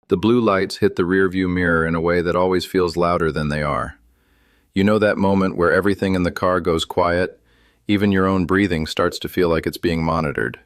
The blue lights hit the rearview mirror in a way that always feels louder than they are. You know that moment where everything in the car goes quiet, even your own breathing starts to feel like it's being monitored.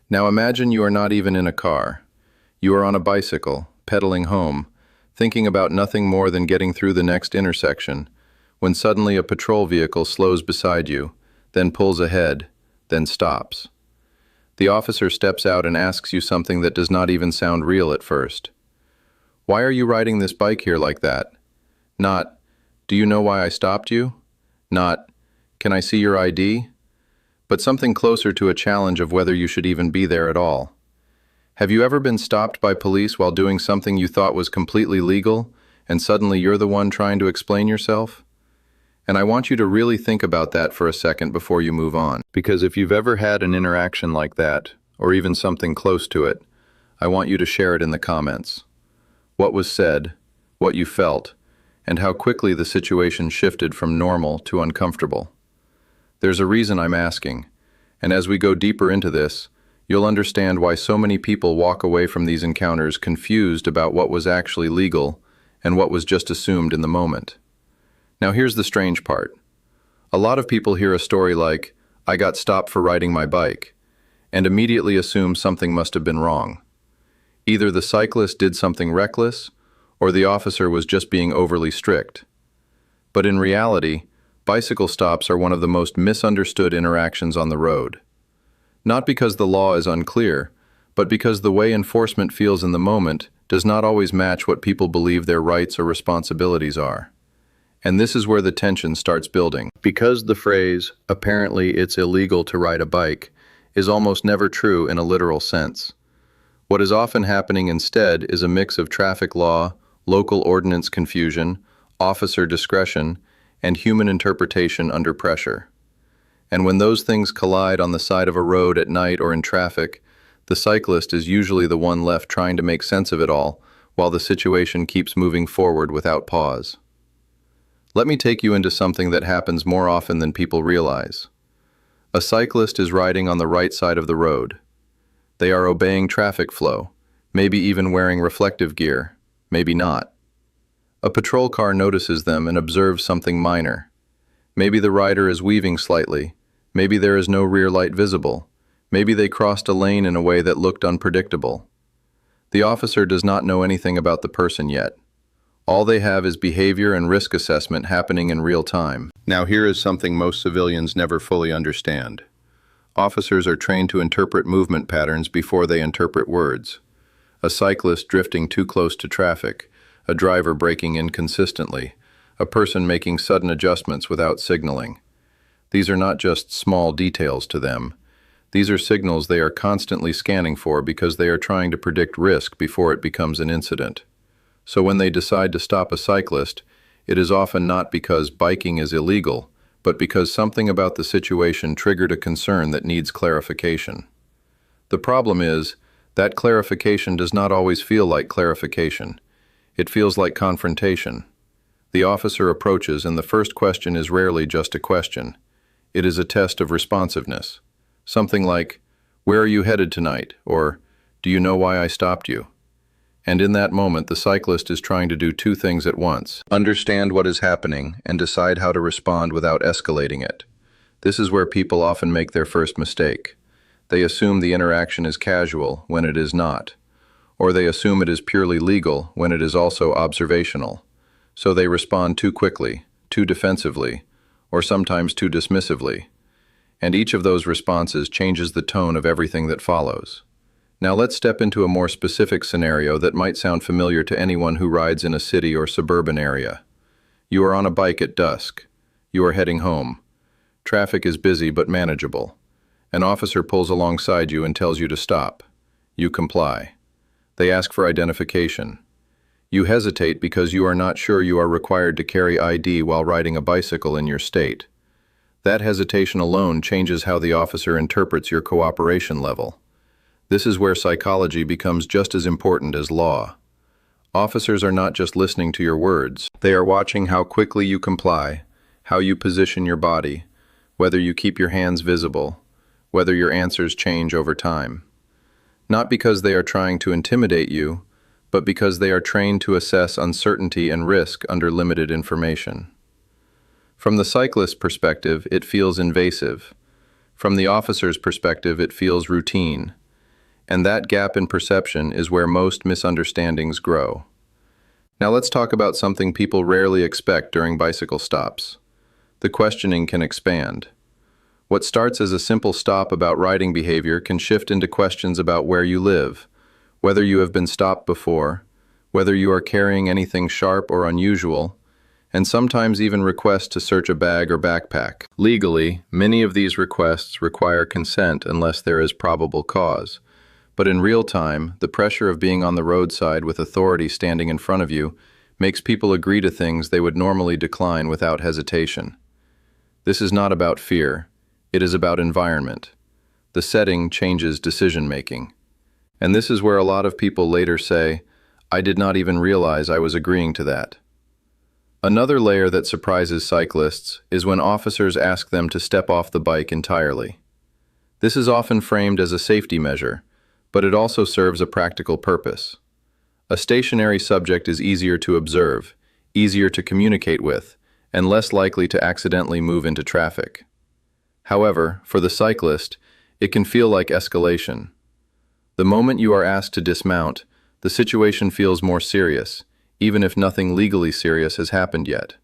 Now imagine you are not even in a car. You are on a bicycle, pedaling home, thinking about nothing more than getting through the next intersection, when suddenly a patrol vehicle slows beside you, then pulls ahead, then stops. The officer steps out and asks you something that does not even sound real at first. Why are you riding this bike here like that? Not, do you know why I stopped you? Not, can I see your ID? But something closer to a challenge of whether you should even be there at all. Have you ever been stopped by police while doing something you thought was completely legal, and suddenly you're the one trying to explain yourself? And I want you to really think about that for a second before you move on. Because if you've ever had an interaction like that, or even something close to it, I want you to share it in the comments. What was said, what you felt, and how quickly the situation shifted from normal to uncomfortable. There's a reason I'm asking, and as we go deeper into this, you'll understand why so many people walk away from these encounters confused about what was actually legal and what was just assumed in the moment. Now here's the strange part. A lot of people hear a story like, I got stopped for riding my bike, and immediately assume something must have been wrong. Either the cyclist did something reckless, or the officer was just being overly strict. But in reality, bicycle stops are one of the most misunderstood interactions on the road. Not because the law is unclear, but because the way enforcement feels in the moment does not always match what people believe their rights or responsibilities are. And this is where the tension starts building. Because the phrase, apparently it's illegal to ride a bike, is almost never true in a literal sense. What is often happening instead is a mix of traffic law, local ordinance confusion, officer discretion, and human interpretation under pressure. And when those things collide on the side of a road at night or in traffic, the cyclist is usually the one left trying to make sense of it all, while the situation keeps moving forward without pause. Let me take you into something that happens more often than people realize. A cyclist is riding on the right side of the road. They are obeying traffic flow, maybe even wearing reflective gear, maybe not. A patrol car notices them and observes something minor. Maybe the rider is weaving slightly, maybe there is no rear light visible, maybe they crossed a lane in a way that looked unpredictable. The officer does not know anything about the person yet. All they have is behavior and risk assessment happening in real time. Now here is something most civilians never fully understand. Officers are trained to interpret movement patterns before they interpret words. A cyclist drifting too close to traffic, a driver braking inconsistently, a person making sudden adjustments without signaling. These are not just small details to them. These are signals they are constantly scanning for because they are trying to predict risk before it becomes an incident. So when they decide to stop a cyclist, it is often not because biking is illegal, but because something about the situation triggered a concern that needs clarification. The problem is, that clarification does not always feel like clarification. It feels like confrontation. The officer approaches, and the first question is rarely just a question. It is a test of responsiveness. Something like, "Where are you headed tonight?" or, "Do you know why I stopped you?" And in that moment, the cyclist is trying to do two things at once: understand what is happening and decide how to respond without escalating it. This is where people often make their first mistake. They assume the interaction is casual when it is not, or they assume it is purely legal when it is also observational. So they respond too quickly, too defensively, or sometimes too dismissively. And each of those responses changes the tone of everything that follows. Now let's step into a more specific scenario that might sound familiar to anyone who rides in a city or suburban area. You are on a bike at dusk. You are heading home. Traffic is busy but manageable. An officer pulls alongside you and tells you to stop. You comply. They ask for identification. You hesitate because you are not sure you are required to carry ID while riding a bicycle in your state. That hesitation alone changes how the officer interprets your cooperation level. This is where psychology becomes just as important as law. Officers are not just listening to your words. They are watching how quickly you comply, how you position your body, whether you keep your hands visible, whether your answers change over time. Not because they are trying to intimidate you, but because they are trained to assess uncertainty and risk under limited information. From the cyclist's perspective, it feels invasive. From the officer's perspective, it feels routine. And that gap in perception is where most misunderstandings grow. Now let's talk about something people rarely expect during bicycle stops. The questioning can expand. What starts as a simple stop about riding behavior can shift into questions about where you live, whether you have been stopped before, whether you are carrying anything sharp or unusual, and sometimes even requests to search a bag or backpack. Legally, many of these requests require consent unless there is probable cause. But in real time, the pressure of being on the roadside with authority standing in front of you makes people agree to things they would normally decline without hesitation. This is not about fear. It is about environment. The setting changes decision-making. And this is where a lot of people later say, "I did not even realize I was agreeing to that." Another layer that surprises cyclists is when officers ask them to step off the bike entirely. This is often framed as a safety measure, but it also serves a practical purpose. A stationary subject is easier to observe, easier to communicate with, and less likely to accidentally move into traffic. However, for the cyclist, it can feel like escalation. The moment you are asked to dismount, the situation feels more serious, even if nothing legally serious has happened yet.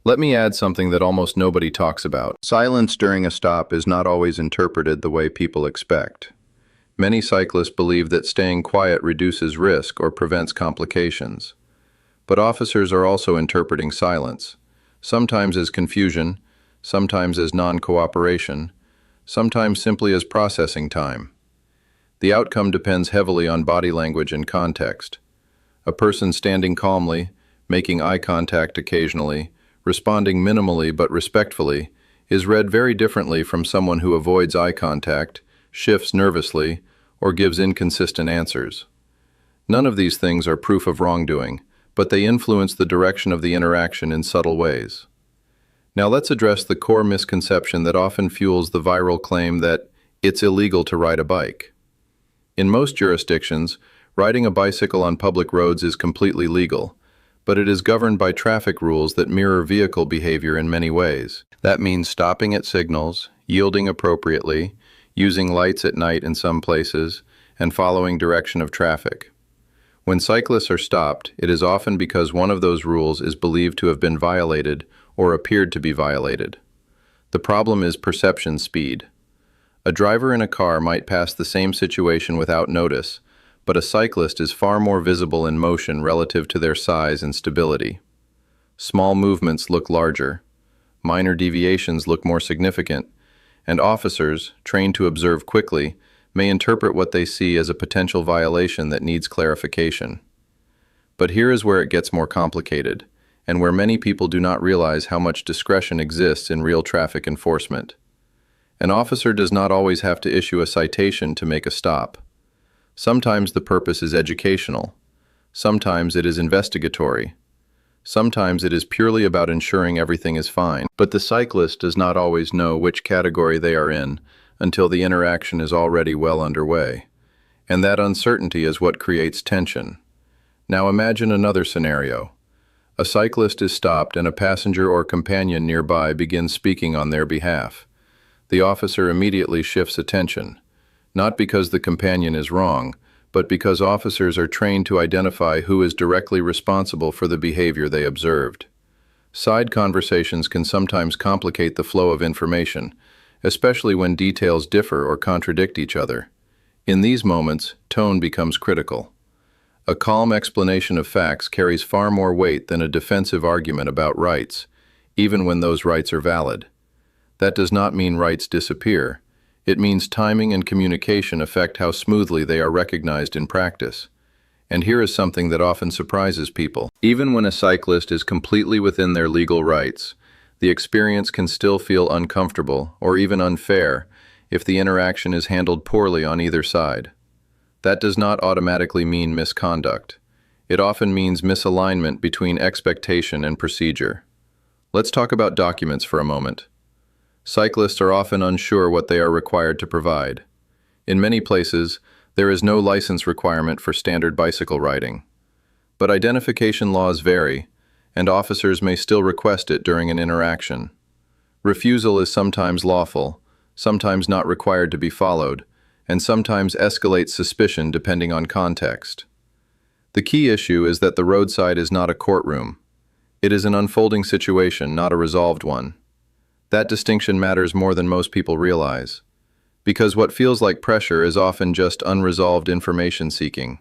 Let me add something that almost nobody talks about. Silence during a stop is not always interpreted the way people expect. Many cyclists believe that staying quiet reduces risk or prevents complications. But officers are also interpreting silence, sometimes as confusion, sometimes as non-cooperation, sometimes simply as processing time. The outcome depends heavily on body language and context. A person standing calmly, making eye contact occasionally, responding minimally but respectfully, is read very differently from someone who avoids eye contact, shifts nervously, or gives inconsistent answers. None of these things are proof of wrongdoing, but they influence the direction of the interaction in subtle ways. Now let's address the core misconception that often fuels the viral claim that it's illegal to ride a bike. In most jurisdictions, riding a bicycle on public roads is completely legal, but it is governed by traffic rules that mirror vehicle behavior in many ways. That means stopping at signals, yielding appropriately, using lights at night in some places, and following direction of traffic. When cyclists are stopped, it is often because one of those rules is believed to have been violated or appeared to be violated. The problem is perception speed. A driver in a car might pass the same situation without notice, but a cyclist is far more visible in motion relative to their size and stability. Small movements look larger, minor deviations look more significant, and officers, trained to observe quickly, may interpret what they see as a potential violation that needs clarification. But here is where it gets more complicated, and where many people do not realize how much discretion exists in real traffic enforcement. An officer does not always have to issue a citation to make a stop. Sometimes the purpose is educational. Sometimes it is investigatory. Sometimes it is purely about ensuring everything is fine. But the cyclist does not always know which category they are in until the interaction is already well underway. And that uncertainty is what creates tension. Now imagine another scenario. A cyclist is stopped and a passenger or companion nearby begins speaking on their behalf. The officer immediately shifts attention, not because the companion is wrong, but because officers are trained to identify who is directly responsible for the behavior they observed. Side conversations can sometimes complicate the flow of information, especially when details differ or contradict each other. In these moments, tone becomes critical. A calm explanation of facts carries far more weight than a defensive argument about rights, even when those rights are valid. That does not mean rights disappear. It means timing and communication affect how smoothly they are recognized in practice. And here is something that often surprises people. Even when a cyclist is completely within their legal rights, the experience can still feel uncomfortable or even unfair if the interaction is handled poorly on either side. That does not automatically mean misconduct. It often means misalignment between expectation and procedure. Let's talk about documents for a moment. Cyclists are often unsure what they are required to provide. In many places, There is no license requirement for standard bicycle riding. But identification laws vary, and officers may still request it during an interaction. Refusal is sometimes lawful, sometimes not required to be followed, and sometimes escalates suspicion depending on context. The key issue is that the roadside is not a courtroom. It is an unfolding situation, not a resolved one. That distinction matters more than most people realize, because what feels like pressure is often just unresolved information seeking.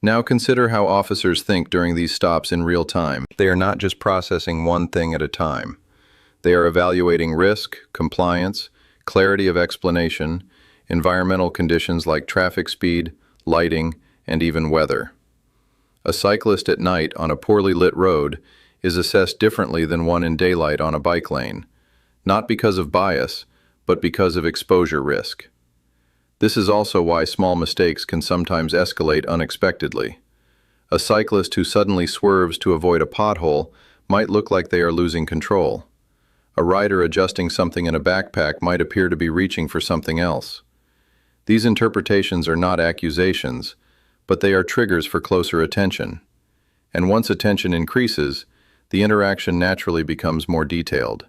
Now consider how officers think during these stops in real time. They are not just processing one thing at a time. They are evaluating risk, compliance, clarity of explanation, environmental conditions like traffic speed, lighting, and even weather. A cyclist at night on a poorly lit road is assessed differently than one in daylight on a bike lane, not because of bias, but because of exposure risk. This is also why small mistakes can sometimes escalate unexpectedly. A cyclist who suddenly swerves to avoid a pothole might look like they are losing control. A rider adjusting something in a backpack might appear to be reaching for something else. These interpretations are not accusations, but they are triggers for closer attention. And once attention increases, the interaction naturally becomes more detailed.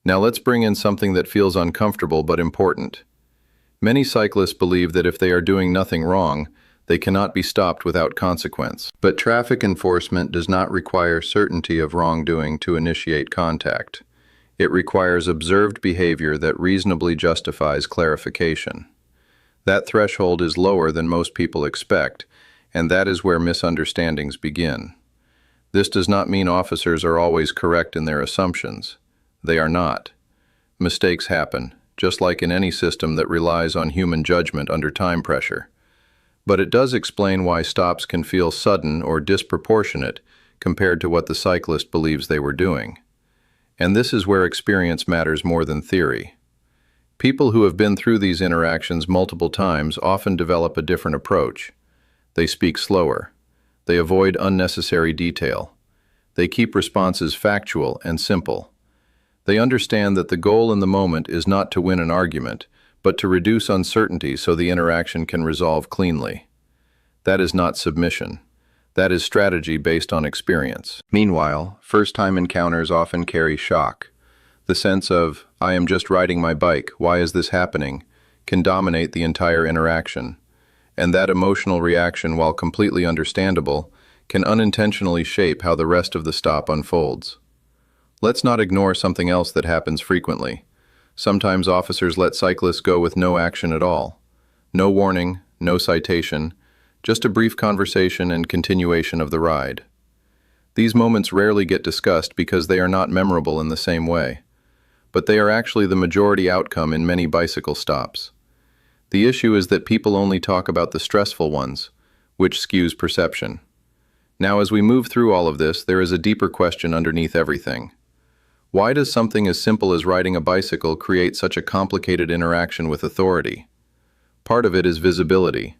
Now let's bring in something that feels uncomfortable but important. Many cyclists believe that if they are doing nothing wrong, they cannot be stopped without consequence. But traffic enforcement does not require certainty of wrongdoing to initiate contact. It requires observed behavior that reasonably justifies clarification. That threshold is lower than most people expect, and that is where misunderstandings begin. This does not mean officers are always correct in their assumptions. They are not. Mistakes happen, just like in any system that relies on human judgment under time pressure. But it does explain why stops can feel sudden or disproportionate compared to what the cyclist believes they were doing. And this is where experience matters more than theory. People who have been through these interactions multiple times often develop a different approach. They speak slower. They avoid unnecessary detail. They keep responses factual and simple. They understand that the goal in the moment is not to win an argument, but to reduce uncertainty so the interaction can resolve cleanly. That is not submission. That is strategy based on experience. Meanwhile, first-time encounters often carry shock. The sense of, "I am just riding my bike, why is this happening?" can dominate the entire interaction. And that emotional reaction, while completely understandable, can unintentionally shape how the rest of the stop unfolds. Let's not ignore something else that happens frequently. Sometimes officers let cyclists go with no action at all. No warning, no citation, just a brief conversation and continuation of the ride. These moments rarely get discussed because they are not memorable in the same way. But they are actually the majority outcome in many bicycle stops. The issue is that people only talk about the stressful ones, which skews perception. Now, as we move through all of this, there is a deeper question underneath everything. Why does something as simple as riding a bicycle create such a complicated interaction with authority? Part of it is visibility.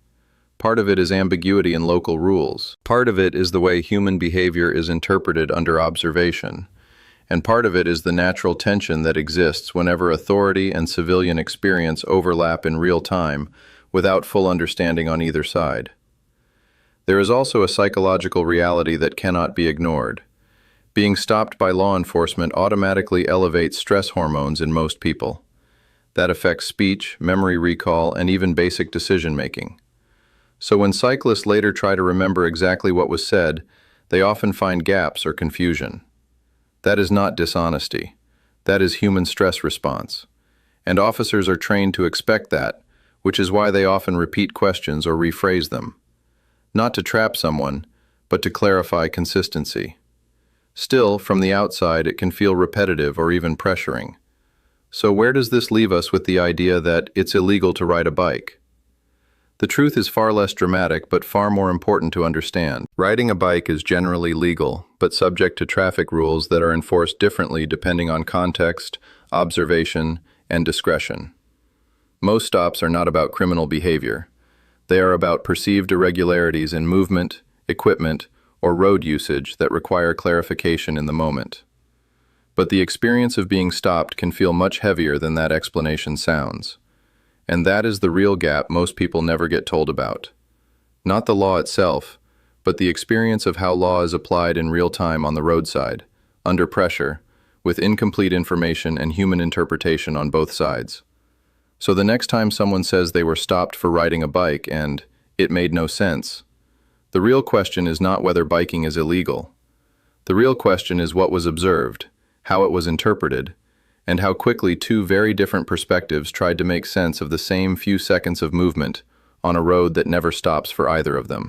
Part of it is ambiguity in local rules. Part of it is the way human behavior is interpreted under observation. And part of it is the natural tension that exists whenever authority and civilian experience overlap in real time without full understanding on either side. There is also a psychological reality that cannot be ignored. Being stopped by law enforcement automatically elevates stress hormones in most people. That affects speech, memory recall, and even basic decision-making. So when cyclists later try to remember exactly what was said, they often find gaps or confusion. That is not dishonesty. That is human stress response. And officers are trained to expect that, which is why they often repeat questions or rephrase them. Not to trap someone, but to clarify consistency. Still, from the outside, it can feel repetitive or even pressuring. So where does this leave us with the idea that it's illegal to ride a bike? The truth is far less dramatic, but far more important to understand. Riding a bike is generally legal, but subject to traffic rules that are enforced differently depending on context, observation, and discretion. Most stops are not about criminal behavior. They are about perceived irregularities in movement, equipment, or road usage that require clarification in the moment. But the experience of being stopped can feel much heavier than that explanation sounds. And that is the real gap most people never get told about. Not the law itself, but the experience of how law is applied in real time on the roadside, under pressure, with incomplete information and human interpretation on both sides. So the next time someone says they were stopped for riding a bike and it made no sense, the real question is not whether biking is illegal. The real question is what was observed, how it was interpreted, and how quickly two very different perspectives tried to make sense of the same few seconds of movement on a road that never stops for either of them.